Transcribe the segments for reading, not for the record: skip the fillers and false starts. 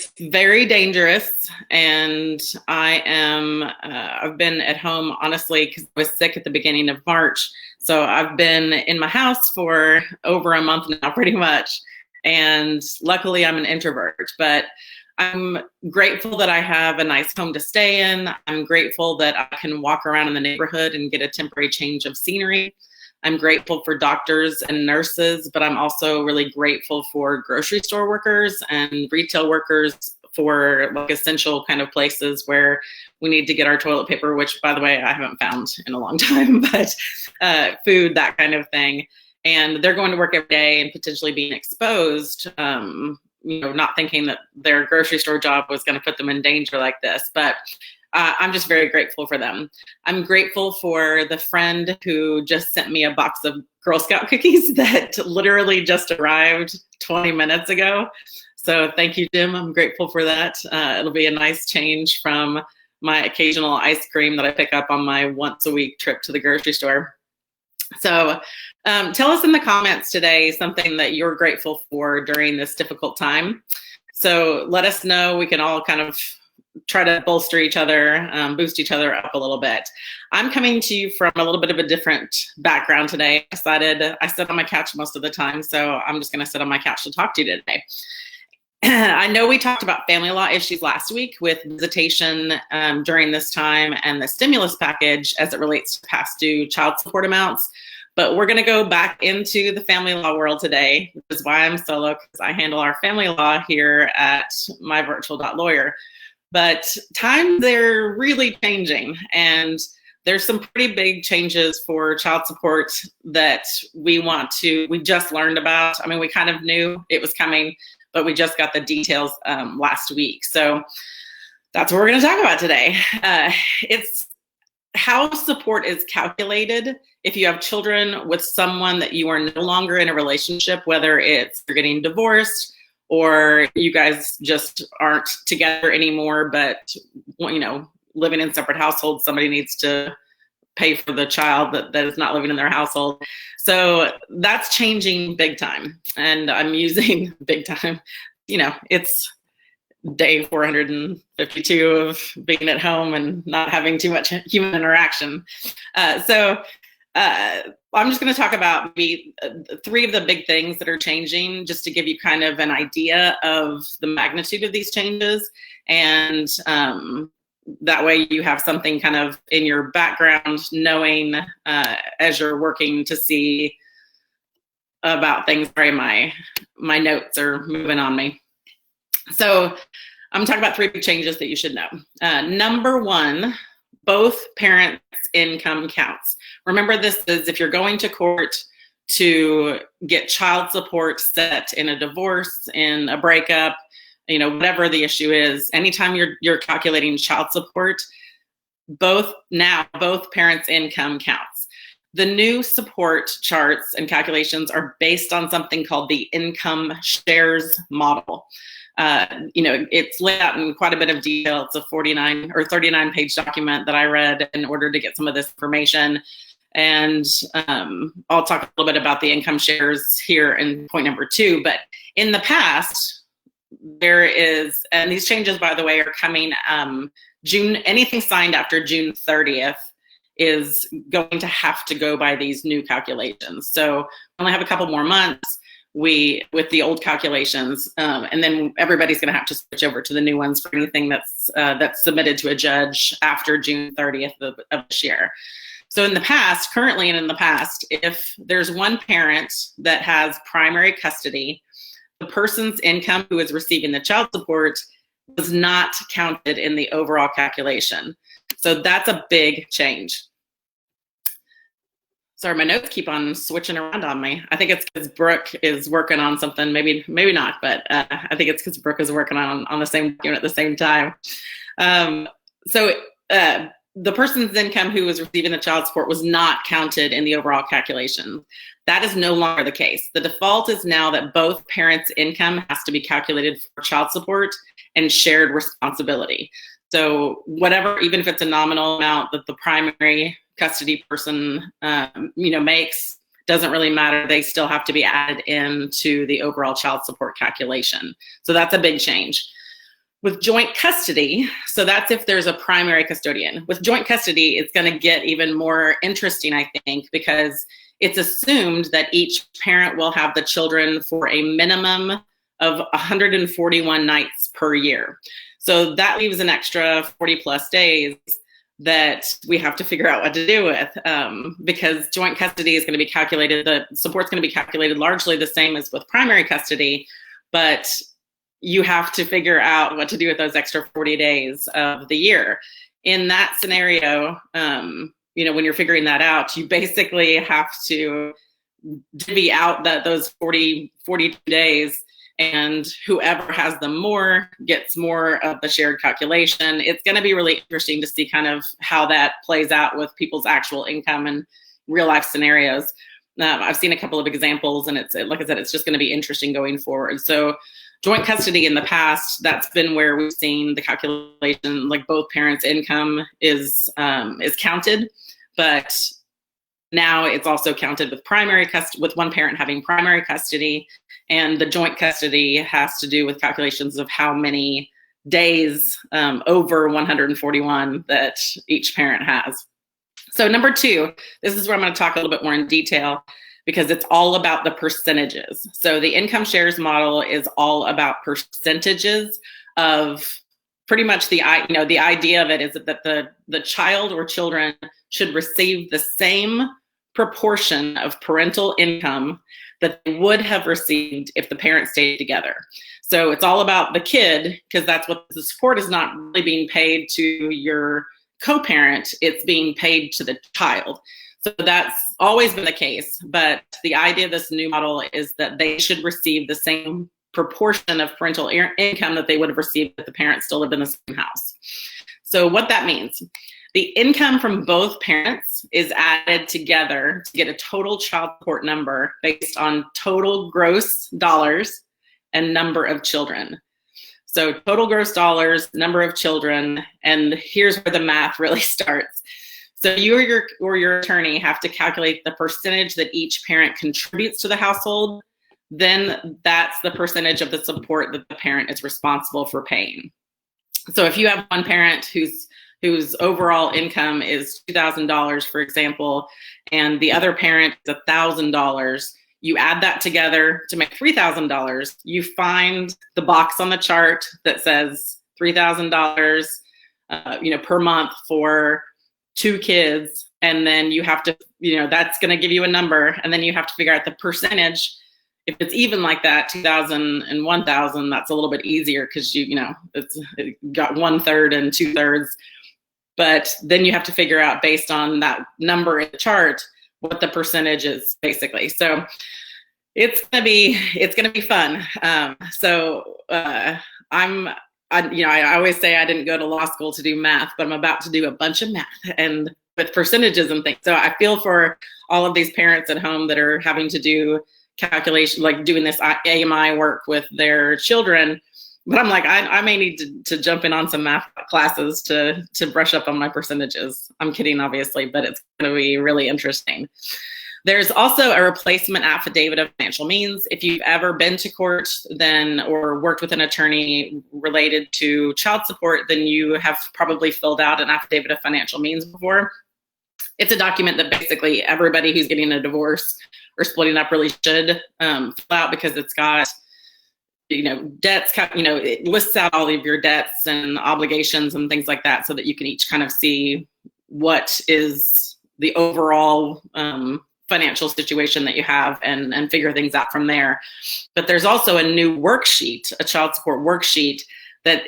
It's very dangerous, and I've been at home, honestly, because I was sick at the beginning of March. So I've been in my house for over a month now, pretty much. And luckily I'm an introvert, but I'm grateful that I have a nice home to stay in. I'm grateful that I can walk around in the neighborhood and get a temporary change of scenery. I'm grateful for doctors and nurses, but I'm also really grateful for grocery store workers and retail workers for like essential kind of places where we need to get our toilet paper, which by the way, I haven't found in a long time, but food, that kind of thing. And they're going to work every day and potentially being exposed, not thinking that their grocery store job was going to put them in danger like this. But I'm just very grateful for them. I'm grateful for the friend who just sent me a box of Girl Scout cookies that literally just arrived 20 minutes ago. So thank you, Jim. I'm grateful for that. It'll be a nice change from my occasional ice cream that I pick up on my once a week trip to the grocery store. So tell us in the comments today something that you're grateful for during this difficult time. So let us know. We can all kind of try to bolster each other, boost each other up a little bit. I'm coming to you from a little bit of a different background today. I sit on my couch most of the time, so I'm just going to sit on my couch to talk to you today. I know we talked about family law issues last week with visitation during this time and the stimulus package as it relates to past due child support amounts. But we're going to go back into the family law world today, which is why I'm solo, because I handle our family law here at MyVirtual.Lawyer. But times they're really changing, and there's some pretty big changes for child support that we just learned about. I mean, we kind of knew it was coming, but we just got the details last week. So that's what we're going to talk about today. It's how support is calculated if you have children with someone that you are no longer in a relationship, whether it's you're getting divorced or you guys just aren't together anymore, but living in separate households, somebody needs to pay for the child that is not living in their household. So that's changing big time. And I'm using big time, it's day 452 of being at home and not having too much human interaction. I'm just going to talk about maybe three of the big things that are changing, just to give you kind of an idea of the magnitude of these changes. And that way you have something kind of in your background, knowing as you're working to see about things. Sorry, my notes are moving on me. So I'm talking about three big changes that you should know. Number one, both parents' income counts. Remember, this is if you're going to court to get child support set in a divorce, in a breakup, whatever the issue is, anytime you're calculating child support, both parents' income counts. The new support charts and calculations are based on something called the income shares model. It's laid out in quite a bit of detail. It's a 49 or 39 page document that I read in order to get some of this information. And I'll talk a little bit about the income shares here in point number 2. But in the past, there is, and these changes, by the way, are coming anything signed after June 30th is going to have to go by these new calculations. So we only have a couple more months with the old calculations, and then everybody's going to have to switch over to the new ones for anything that's submitted to a judge after June 30th of this year. So currently and in the past, if there's one parent that has primary custody, the person's income who is receiving the child support was not counted in the overall calculation. So that's a big change. Sorry, my notes keep on switching around on me. I think it's because Brooke is working on something, maybe not, but I think it's because Brooke is working on the same unit at the same time. The person's income who was receiving the child support was not counted in the overall calculation. That is no longer the case. The default is now that both parents' income has to be calculated for child support and shared responsibility. So whatever, even if it's a nominal amount that the primary custody person makes, doesn't really matter. They still have to be added into the overall child support calculation. So that's a big change. With joint custody, so that's if there's a primary custodian. With joint custody, it's going to get even more interesting, I think, because it's assumed that each parent will have the children for a minimum of 141 nights per year. So that leaves an extra 40 plus days that we have to figure out what to do with, because joint custody is going to be calculated, the support's going to be calculated largely the same as with primary custody, but you have to figure out what to do with those extra 40 days of the year. In that scenario, when you're figuring that out, you basically have to divvy out those 42 days, and whoever has them more gets more of the shared calculation. It's going to be really interesting to see kind of how that plays out with people's actual income and real life scenarios. I've seen a couple of examples, and it's, like I said, it's just going to be interesting going forward. So joint custody in the past, that's been where we've seen the calculation, like both parents' income is counted, but now it's also counted with primary custody, with one parent having primary custody, and the joint custody has to do with calculations of how many days over 141 that each parent has. So number 2, this is where I'm going to talk a little bit more in detail, because it's all about the percentages. So the income shares model is all about percentages of pretty much the idea of it is that the child or children should receive the same proportion of parental income that they would have received if the parents stayed together. So it's all about the kid, because that's what the support is not really being paid to your co-parent, it's being paid to the child. So that's always been the case, but the idea of this new model is that they should receive the same proportion of parental income that they would have received if the parents still lived in the same house. So what that means, the income from both parents is added together to get a total child support number based on total gross dollars and number of children. So total gross dollars, number of children, and here's where the math really starts. So you or your attorney have to calculate the percentage that each parent contributes to the household. Then that's the percentage of the support that the parent is responsible for paying. So if you have one parent whose overall income is $2,000, for example, and the other parent is $1,000, you add that together to make $3,000. You find the box on the chart that says $3,000, per month for 2 kids, and then you have to, that's going to give you a number, and then you have to figure out the percentage. If it's even like that, 2,000 and 1,000, that's a little bit easier because it got 1/3 and 2/3. But then you have to figure out based on that number in the chart what the percentage is basically. So it's gonna be fun. I always say I didn't go to law school to do math, but I'm about to do a bunch of math and with percentages and things. So I feel for all of these parents at home that are having to do calculation, like doing this AMI work with their children. But I'm like, I may need to jump in on some math classes to brush up on my percentages. I'm kidding, obviously, but it's going to be really interesting. There's also a replacement affidavit of financial means. If you've ever been to court or worked with an attorney related to child support, then you have probably filled out an affidavit of financial means before. It's a document that basically everybody who's getting a divorce or splitting up really should fill out, because it's got debts, it lists out all of your debts and obligations and things like that, so that you can each kind of see what is the overall financial situation that you have and figure things out from there. But there's also a new worksheet, a child support worksheet that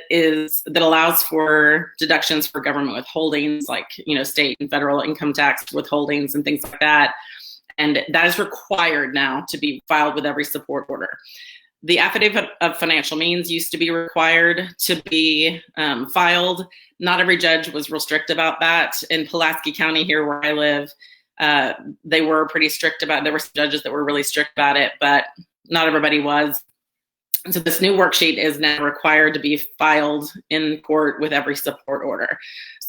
allows for deductions for government withholdings, like, state and federal income tax withholdings and things like that. And that is required now to be filed with every support order. The affidavit of financial means used to be required to be filed. Not every judge was real strict about that. In Pulaski County here where I live, they were pretty strict about it. There were some judges that were really strict about it, but not everybody was. So this new worksheet is now required to be filed in court with every support order.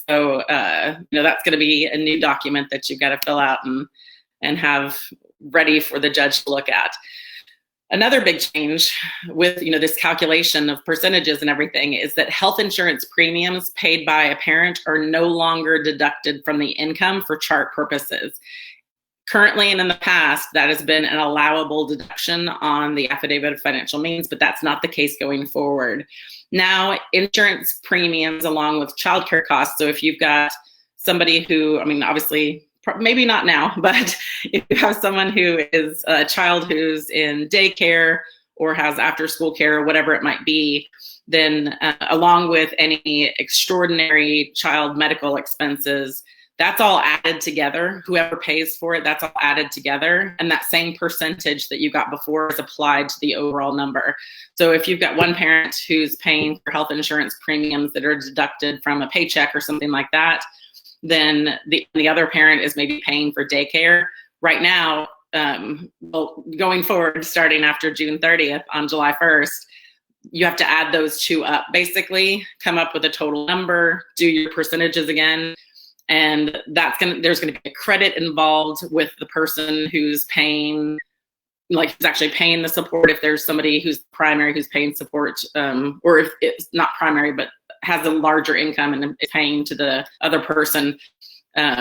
So, that's going to be a new document that you've got to fill out and have ready for the judge to look at. Another big change with, this calculation of percentages and everything is that health insurance premiums paid by a parent are no longer deducted from the income for chart purposes. Currently and in the past, that has been an allowable deduction on the affidavit of financial means, but that's not the case going forward. Now, insurance premiums along with childcare costs. So if you've got somebody who, obviously, maybe not now, but if you have someone who is a child who's in daycare or has after school care or whatever it might be, then along with any extraordinary child medical expenses, that's all added together. Whoever pays for it, that's all added together. And that same percentage that you got before is applied to the overall number. So if you've got one parent who's paying for health insurance premiums that are deducted from a paycheck or something like that, then the other parent is maybe paying for daycare. Right now, going forward, starting after June 30th on July 1st, you have to add those two up, basically, come up with a total number, do your percentages again, and there's gonna be a credit involved with the person who's paying, who's actually paying the support. If there's somebody who's primary who's paying support, or if it's not primary but has a larger income and is paying to the other person.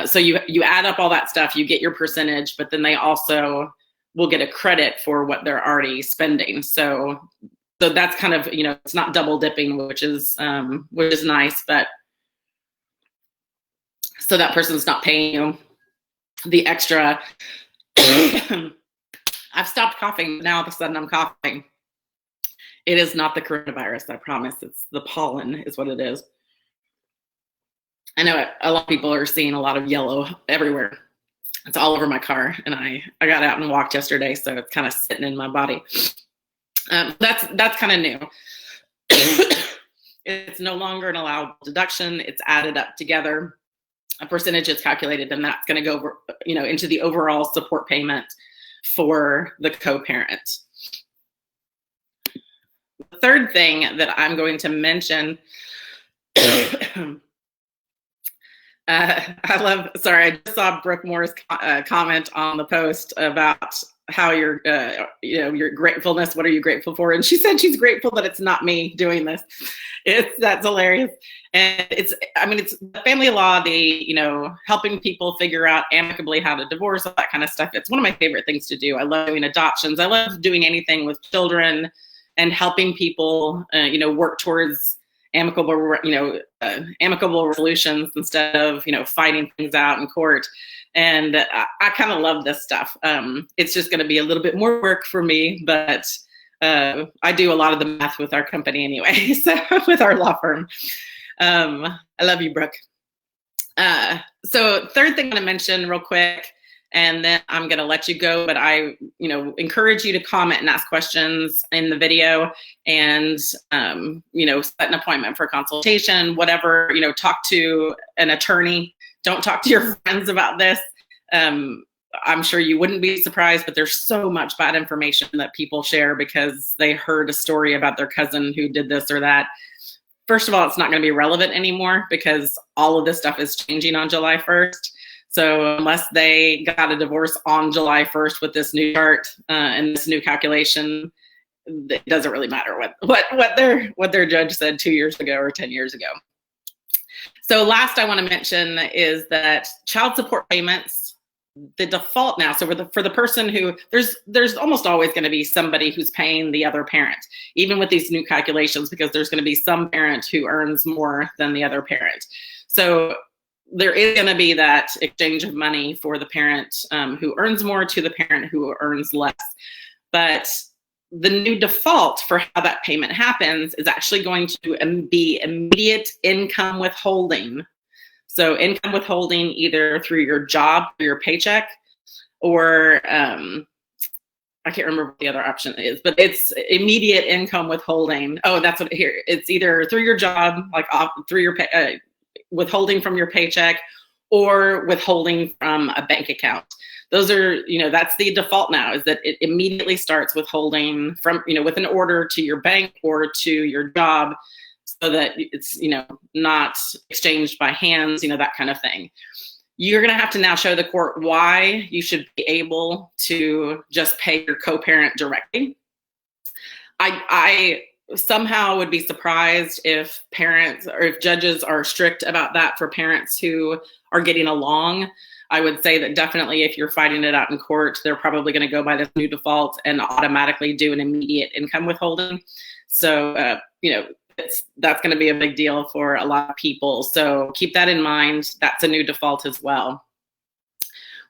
So you add up all that stuff, you get your percentage, but then they also will get a credit for what they're already spending. So that's kind of, it's not double dipping, which is nice, but so that person's not paying you the extra. I've stopped coughing, now all of a sudden I'm coughing. It is not the coronavirus, I promise. It's the pollen is what it is. I know a lot of people are seeing a lot of yellow everywhere. It's all over my car, and I got out and walked yesterday, so it's kind of sitting in my body. That's kind of new. It's no longer an allowable deduction. It's added up together. A percentage is calculated, and that's going to go, into the overall support payment for the co-parent. The third thing that I'm going to mention, I just saw Brooke Moore's comment on the post about how your gratefulness, what are you grateful for? And she said she's grateful that it's not me doing this. That's hilarious. And it's the family law, helping people figure out amicably how to divorce, all that kind of stuff. It's one of my favorite things to do. I love doing adoptions. I love doing anything with children and helping people, work towards amicable resolutions instead of, fighting things out in court. And I kind of love this stuff. It's just going to be a little bit more work for me, but I do a lot of the math with our company anyway, so with our law firm. I love you, Brooke. So third thing I'm going to mention real quick, and then I'm going to let you go, but I, encourage you to comment and ask questions in the video and, set an appointment for a consultation, whatever, talk to an attorney. Don't talk to your friends about this. I'm sure you wouldn't be surprised, but there's so much bad information that people share because they heard a story about their cousin who did this or that. First of all, it's not going to be relevant anymore because all of this stuff is changing on July 1st. So unless they got a divorce on July 1st with this new chart and this new calculation, it doesn't really matter what their judge said 2 years ago or 10 years ago. So last I want to mention is that child support payments, the default now, so for the person who, there's almost always going to be somebody who's paying the other parent, even with these new calculations, because there's going to be some parent who earns more than the other parent. So there is going to be that exchange of money for the parent who earns more to the parent who earns less. But the new default for how that payment happens is actually going to be immediate income withholding. So income withholding either through your job or your paycheck, or I can't remember what the other option is, but it's immediate income withholding. Oh, that's what here. It's either through your job, like through your withholding from your paycheck, or withholding from a bank account. Those are, that's the default now, is that it immediately starts withholding from, with an order to your bank or to your job, so that it's, not exchanged by hands, that kind of thing. You're going to have to now show the court why you should be able to just pay your co-parent directly. I somehow would be surprised if parents or if judges are strict about that for parents who are getting along. I would say that definitely if you're fighting it out in court, they're probably going to go by this new default and automatically do an immediate income withholding. So, that's going to be a big deal for a lot of people. So keep that in mind. That's a new default as well.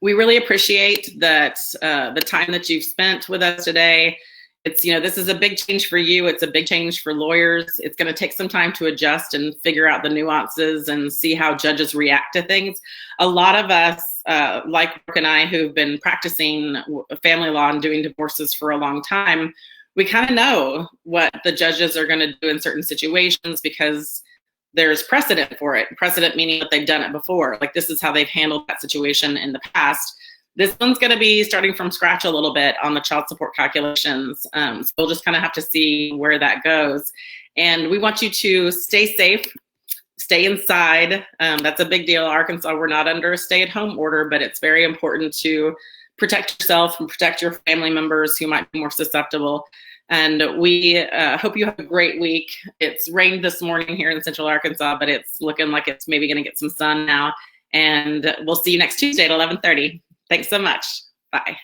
We really appreciate that the time that you've spent with us today. It's, this is a big change for you. It's a big change for lawyers. It's going to take some time to adjust and figure out the nuances and see how judges react to things. A lot of us, like Brooke and I, who've been practicing family law and doing divorces for a long time, we kind of know what the judges are going to do in certain situations because there's precedent for it. Precedent meaning that they've done it before. Like, this is how they've handled that situation in the past. This one's going to be starting from scratch a little bit on the child support calculations. So we'll just kind of have to see where that goes. And we want you to stay safe, stay inside. That's a big deal. Arkansas, we're not under a stay-at-home order, but it's very important to protect yourself and protect your family members who might be more susceptible. And we hope you have a great week. It's rained this morning here in Central Arkansas, but it's looking like it's maybe going to get some sun now. And we'll see you next Tuesday at 11:30. Thanks so much. Bye.